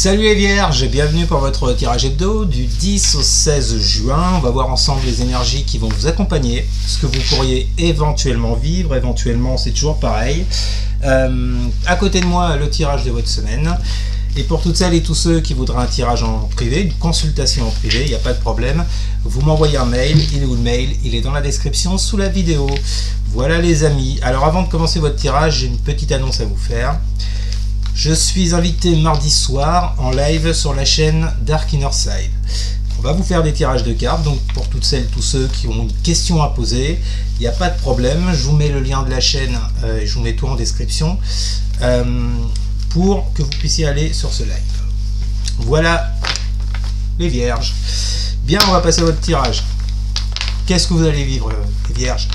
Salut les vierges, bienvenue pour votre tirage hebdo du 10 au 16 juin. On va voir ensemble les énergies qui vont vous accompagner, ce que vous pourriez éventuellement vivre, éventuellement c'est toujours pareil. À côté de moi, le tirage de votre semaine. Et pour toutes celles et tous ceux qui voudraient un tirage en privé, une consultation en privé, il n'y a pas de problème. Vous m'envoyez un mail, il est où le mail? Il est dans la description sous la vidéo. Voilà les amis. Alors avant de commencer votre tirage, j'ai une petite annonce à vous faire. Je suis invité mardi soir en live sur la chaîne Dark Inner Side. On va vous faire des tirages de cartes, donc pour toutes celles, tous ceux qui ont une question à poser, il n'y a pas de problème. Je vous mets le lien de la chaîne, je vous mets tout en description, pour que vous puissiez aller sur ce live. Voilà les vierges. Bien, on va passer à votre tirage. Qu'est-ce que vous allez vivre les vierges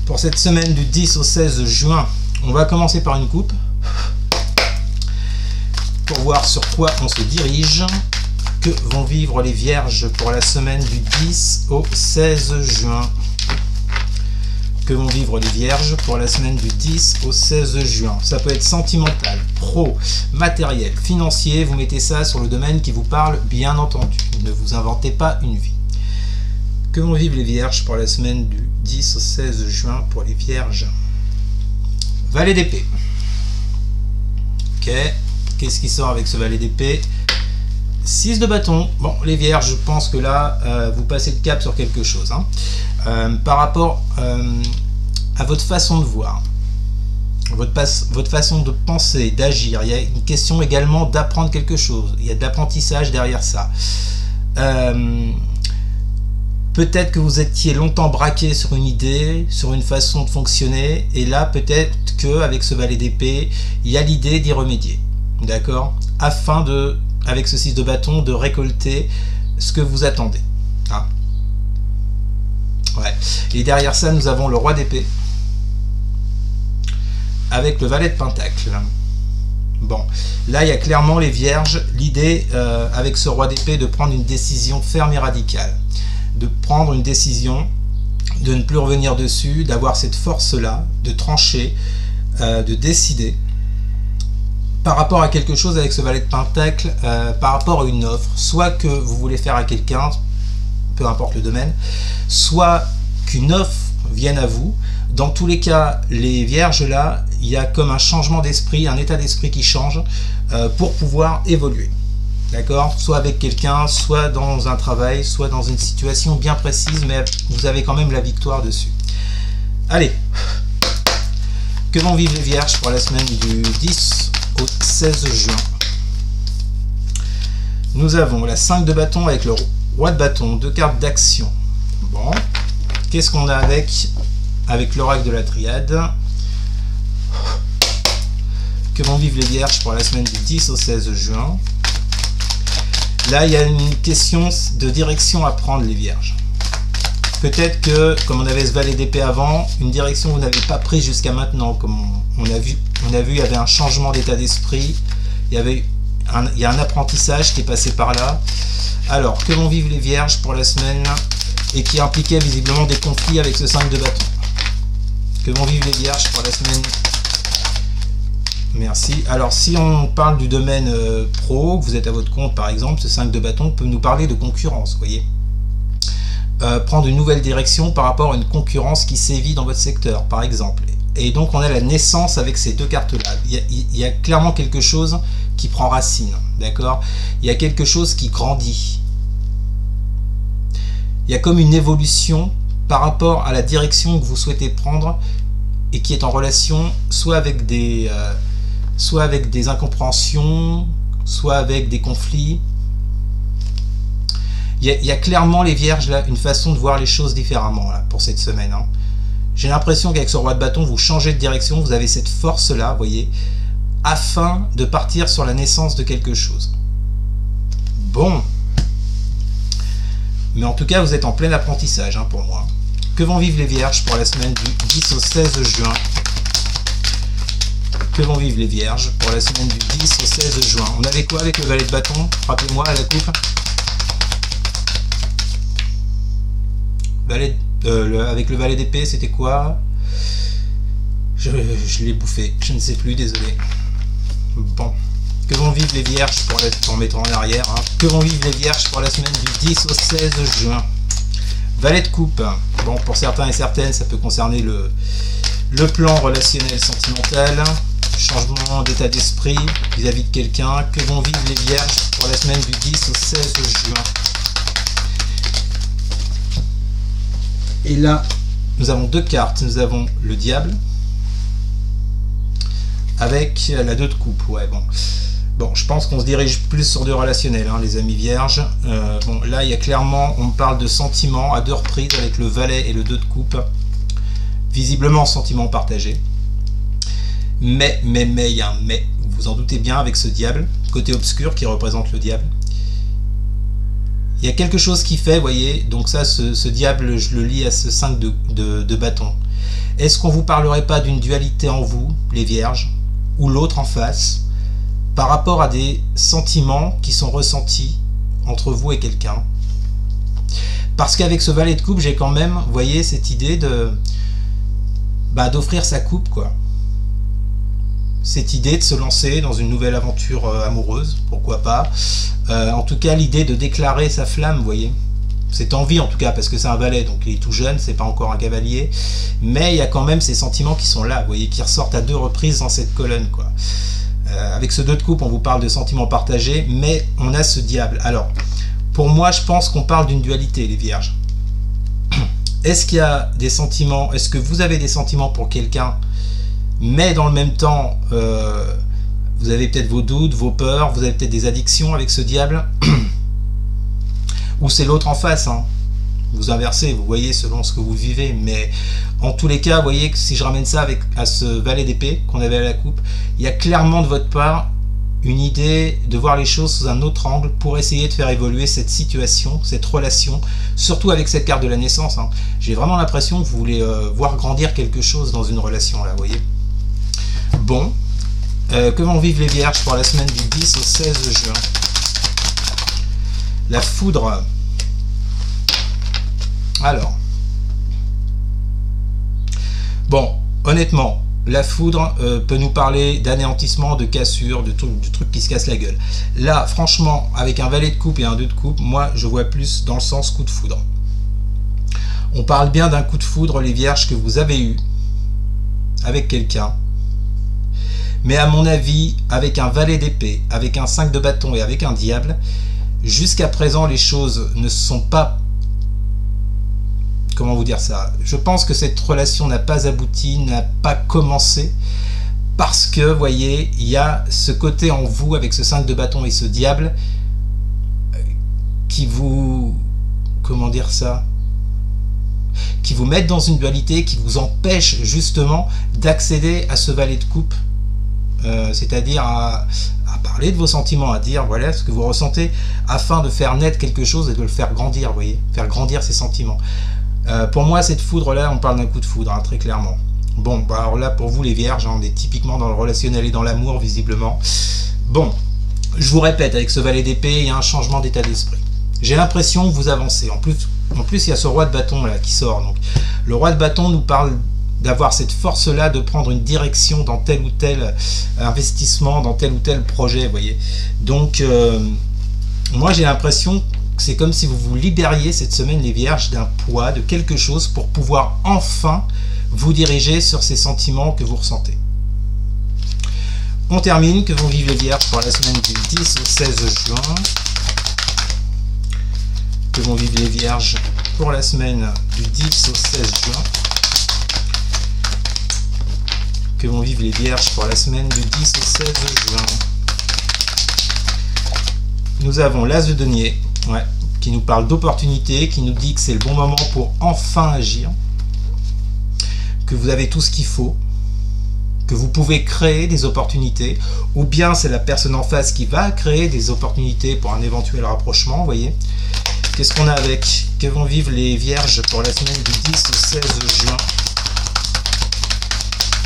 pour cette semaine du 10 au 16 juin? On va commencer par une coupe, pour voir sur quoi on se dirige. Que vont vivre les vierges pour la semaine du 10 au 16 juin? Que vont vivre les vierges pour la semaine du 10 au 16 juin? Ça peut être sentimental, pro, matériel, financier. Vous mettez ça sur le domaine qui vous parle, bien entendu. Ne vous inventez pas une vie. Que vont vivre les vierges pour la semaine du 10 au 16 juin pour les vierges? Valet d'épée. Ok. Qu'est-ce qui sort avec ce valet d'épée? 6 de bâton. Bon, les vierges, je pense que là, vous passez le cap sur quelque chose. Hein. Par rapport à votre façon de voir, votre façon de penser, d'agir, il y a une question également d'apprendre quelque chose. Il y a de l'apprentissage derrière ça. Peut-être que vous étiez longtemps braqué sur une idée, sur une façon de fonctionner, et là, peut-être qu'avec ce valet d'épée, il y a l'idée d'y remédier. D'accord, afin de, avec ce 6 de bâton, de récolter ce que vous attendez. Hein, ouais. Et derrière ça, nous avons le roi d'épée avec le valet de pentacle. Bon, là, il y a clairement les vierges, l'idée avec ce roi d'épée de prendre une décision ferme et radicale. De prendre une décision, de ne plus revenir dessus, d'avoir cette force-là, de trancher, de décider. Par rapport à quelque chose avec ce valet de pentacle, par rapport à une offre, soit que vous voulez faire à quelqu'un, peu importe le domaine, soit qu'une offre vienne à vous. Dans tous les cas, les vierges là, il y a comme un changement d'esprit, un état d'esprit qui change pour pouvoir évoluer. D'accord? Soit avec quelqu'un, soit dans un travail, soit dans une situation bien précise, mais vous avez quand même la victoire dessus. Allez, que vont vivre les vierges pour la semaine du 10 au 16 juin? Nous avons la 5 de bâton avec le roi de bâton, 2 cartes d'action. Bon, qu'est-ce qu'on a avec l'oracle de la triade? Que vont vivre les vierges pour la semaine du 10 au 16 juin? Là, il y a une question de direction à prendre, les vierges. Peut-être que, comme on avait ce valet d'épée avant, une direction que vous n'avez pas prise jusqu'à maintenant, comme on a vu, il y avait un changement d'état d'esprit, il y a un apprentissage qui est passé par là. Alors, que vont vivre les vierges pour la semaine et qui impliquait visiblement des conflits avec ce 5 de bâton? Que vont vivre les vierges pour la semaine? Merci. Alors, si on parle du domaine pro, vous êtes à votre compte par exemple, ce 5 de bâton peut nous parler de concurrence, vous voyez. Prendre une nouvelle direction par rapport à une concurrence qui sévit dans votre secteur, par exemple. Et donc, on a la naissance avec ces deux cartes-là. Il y a clairement quelque chose qui prend racine, d'accord? Il y a quelque chose qui grandit. Il y a comme une évolution par rapport à la direction que vous souhaitez prendre et qui est en relation soit avec des incompréhensions, soit avec des conflits. Il y a clairement, les vierges, là, une façon de voir les choses différemment là, pour cette semaine. Hein. J'ai l'impression qu'avec ce roi de bâton, vous changez de direction, vous avez cette force-là, vous voyez, afin de partir sur la naissance de quelque chose. Bon. Mais en tout cas, vous êtes en plein apprentissage, hein, pour moi. Que vont vivre les vierges pour la semaine du 10 au 16 juin? Que vont vivre les vierges pour la semaine du 10 au 16 juin? On avait quoi avec le valet de bâton? Rappelez-moi à la coupe. Avec le valet d'épée, c'était quoi? Je l'ai bouffé, je ne sais plus, désolé. Bon. Que vont vivre les vierges pour mettre en arrière, hein. Que vont vivre les vierges pour la semaine du 10 au 16 juin? Valet de coupe. Bon, pour certains et certaines, ça peut concerner le plan relationnel sentimental. Changement d'état d'esprit vis-à-vis de quelqu'un. Que vont vivre les vierges pour la semaine du 10 au 16 juin? Et là, nous avons deux cartes. Nous avons le diable avec la 2 de coupe. Ouais, bon, je pense qu'on se dirige plus sur du relationnel, hein, les amis vierges. Bon, là, il y a clairement, on parle de sentiments à 2 reprises avec le valet et le 2 de coupe. Visiblement, sentiments partagés. Mais, il y a un mais. Vous vous en doutez bien avec ce diable, côté obscur qui représente le diable. Il y a quelque chose qui fait, vous voyez, donc ça, ce diable, je le lis à ce 5 de bâton. Est-ce qu'on vous parlerait pas d'une dualité en vous, les vierges, ou l'autre en face, par rapport à des sentiments qui sont ressentis entre vous et quelqu'un? Parce qu'avec ce valet de coupe, j'ai quand même, vous voyez, cette idée d'offrir sa coupe, quoi. Cette idée de se lancer dans une nouvelle aventure amoureuse, pourquoi pas. En tout cas, l'idée de déclarer sa flamme, vous voyez. Cette envie, en tout cas, parce que c'est un valet, donc il est tout jeune, c'est pas encore un cavalier. Mais il y a quand même ces sentiments qui sont là, vous voyez, qui ressortent à 2 reprises dans cette colonne, quoi. Avec ce 2 de coupe, on vous parle de sentiments partagés, mais on a ce diable. Alors, pour moi, je pense qu'on parle d'une dualité, les vierges. Est-ce qu'il y a des sentiments, est-ce que vous avez des sentiments pour quelqu'un, mais dans le même temps, vous avez peut-être vos doutes, vos peurs, vous avez peut-être des addictions avec ce diable, ou c'est l'autre en face, hein. Vous inversez, vous voyez selon ce que vous vivez, mais en tous les cas, vous voyez que si je ramène ça à ce valet d'épée qu'on avait à la coupe, il y a clairement de votre part une idée de voir les choses sous un autre angle pour essayer de faire évoluer cette situation, cette relation, surtout avec cette carte de la naissance, hein. J'ai vraiment l'impression que vous voulez voir grandir quelque chose dans une relation, là, vous voyez. Bon, que vont vivre les vierges pour la semaine du 10 au 16 juin? La foudre. Alors, bon, honnêtement, la foudre peut nous parler d'anéantissement, de cassure, de trucs qui se cassent la gueule. Là, franchement, avec un valet de coupe et un 2 de coupe, moi, je vois plus dans le sens coup de foudre. On parle bien d'un coup de foudre, les vierges, que vous avez eu avec quelqu'un. Mais à mon avis, avec un valet d'épée, avec un 5 de bâton et avec un diable, jusqu'à présent, les choses ne sont pas... Comment vous dire ça? Je pense que cette relation n'a pas abouti, n'a pas commencé, parce que, vous voyez, il y a ce côté en vous, avec ce 5 de bâton et ce diable, qui vous... Comment dire ça? Qui vous mettent dans une dualité, qui vous empêche justement d'accéder à ce valet de coupe. C'est-à-dire à parler de vos sentiments, à dire voilà ce que vous ressentez, afin de faire naître quelque chose et de le faire grandir, vous voyez, faire grandir ces sentiments. Pour moi, cette foudre-là, on parle d'un coup de foudre, hein, très clairement. Bon, bah alors là, pour vous les vierges, hein, on est typiquement dans le relationnel et dans l'amour, visiblement. Bon, je vous répète, avec ce valet d'épée, il y a un changement d'état d'esprit. J'ai l'impression que vous avancez. En plus, il y a ce roi de bâton là qui sort. Donc, le roi de bâton nous parle d'avoir cette force-là, de prendre une direction dans tel ou tel investissement, dans tel ou tel projet, vous voyez. Donc, moi, j'ai l'impression que c'est comme si vous vous libériez cette semaine, les vierges, d'un poids, de quelque chose pour pouvoir enfin vous diriger sur ces sentiments que vous ressentez. On termine. Que vont vivre les vierges pour la semaine du 10 au 16 juin? Que vont vivre les vierges pour la semaine du 10 au 16 juin? Que vont vivre les vierges pour la semaine du 10 au 16 juin? Nous avons l'as de denier, ouais, qui nous parle d'opportunité, qui nous dit que c'est le bon moment pour enfin agir, que vous avez tout ce qu'il faut, que vous pouvez créer des opportunités, ou bien c'est la personne en face qui va créer des opportunités pour un éventuel rapprochement, vous voyez. Qu'est-ce qu'on a avec? Que vont vivre les vierges pour la semaine du 10 au 16 juin?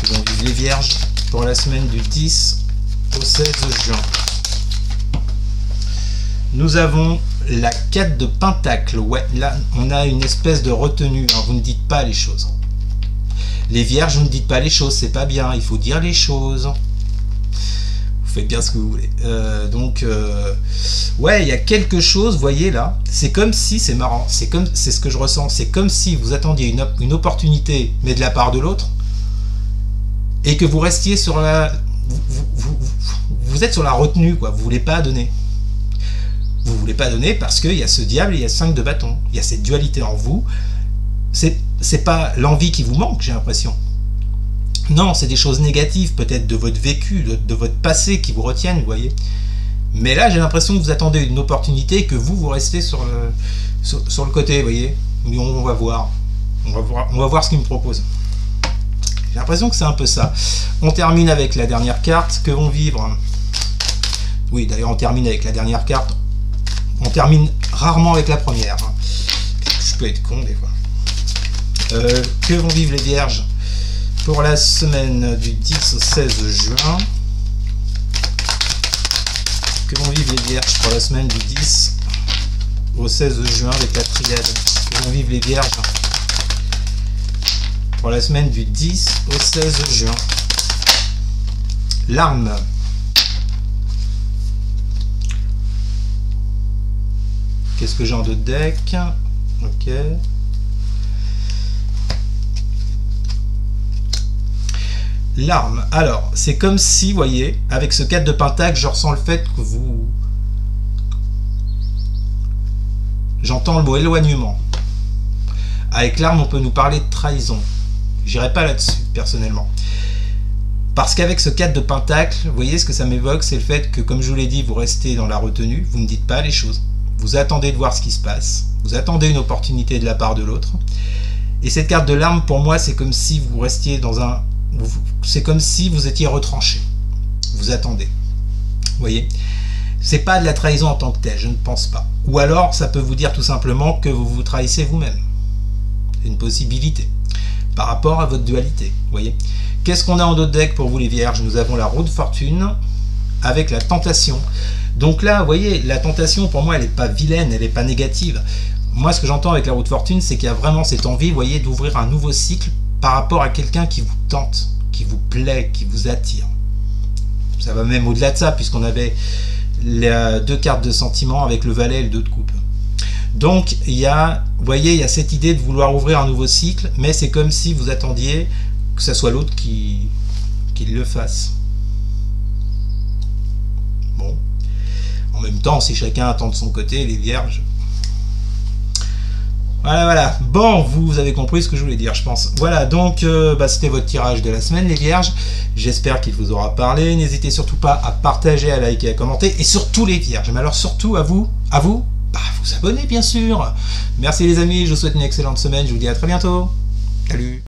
Que vont vivre les vierges pour la semaine du 10 au 16 juin? Nous avons la 4 de pentacle. Ouais, là, on a une espèce de retenue. Hein, vous ne dites pas les choses. Les vierges, vous ne dites pas les choses, c'est pas bien. Il faut dire les choses. faites bien ce que vous voulez. Ouais, il y a quelque chose, vous voyez là, c'est comme si, c'est marrant, c'est ce que je ressens, c'est comme si vous attendiez une opportunité, mais de la part de l'autre, et que vous restiez sur la... Vous êtes sur la retenue, quoi, vous voulez pas donner. Vous voulez pas donner parce qu'il y a ce diable et il y a 5 de bâton. Il y a cette dualité en vous. C'est pas l'envie qui vous manque, j'ai l'impression. Non, c'est des choses négatives, peut-être de votre vécu, de votre passé qui vous retiennent, vous voyez. Mais là, j'ai l'impression que vous attendez une opportunité et que vous restez sur le côté, vous voyez. Mais on va voir. On va voir ce qu'il me propose. J'ai l'impression que c'est un peu ça. On termine avec la dernière carte. Que vont vivre... Oui, d'ailleurs, on termine avec la dernière carte. On termine rarement avec la première. Je peux être con, des fois. Que vont vivre les vierges pour la semaine du 10 au 16 juin? Que vont vivre les vierges pour la semaine du 10 au 16 juin avec la triade? Que vont vivre les vierges pour la semaine du 10 au 16 juin? L'arme. Qu'est-ce que j'ai en deux deck? Ok. L'arme. Alors, c'est comme si, vous voyez, avec ce 4 de pentacle, je ressens le fait que vous... J'entends le mot éloignement. Avec l'arme, on peut nous parler de trahison. J'irai pas là-dessus, personnellement. Parce qu'avec ce 4 de pentacle, vous voyez, ce que ça m'évoque, c'est le fait que, comme je vous l'ai dit, vous restez dans la retenue, vous ne dites pas les choses. Vous attendez de voir ce qui se passe. Vous attendez une opportunité de la part de l'autre. Et cette carte de l'arme, pour moi, c'est comme si vous restiez dans un... C'est comme si vous étiez retranché. Vous attendez. Vous voyez? C'est pas de la trahison en tant que telle, je ne pense pas. Ou alors, ça peut vous dire tout simplement que vous vous trahissez vous-même. C'est une possibilité. Par rapport à votre dualité. Vous voyez? Qu'est-ce qu'on a en d'autres decks pour vous les vierges? Nous avons la roue de fortune avec la tentation. Donc là, vous voyez, la tentation, pour moi, elle n'est pas vilaine, elle n'est pas négative. Moi, ce que j'entends avec la roue de fortune, c'est qu'il y a vraiment cette envie, vous voyez, d'ouvrir un nouveau cycle par rapport à quelqu'un qui vous tente, qui vous plaît, qui vous attire. Ça va même au-delà de ça, puisqu'on avait les 2 cartes de sentiment avec le valet et le 2 de coupe. Donc, il y a, vous voyez, il y a cette idée de vouloir ouvrir un nouveau cycle, mais c'est comme si vous attendiez que ce soit l'autre qui le fasse. Bon. En même temps, si chacun attend de son côté, les vierges... Voilà. Bon, vous avez compris ce que je voulais dire, je pense. Voilà, donc, c'était votre tirage de la semaine, les vierges. J'espère qu'il vous aura parlé. N'hésitez surtout pas à partager, à liker, à commenter. Et surtout les vierges. Mais alors, surtout, à vous, vous abonner, bien sûr. Merci les amis, je vous souhaite une excellente semaine. Je vous dis à très bientôt. Salut.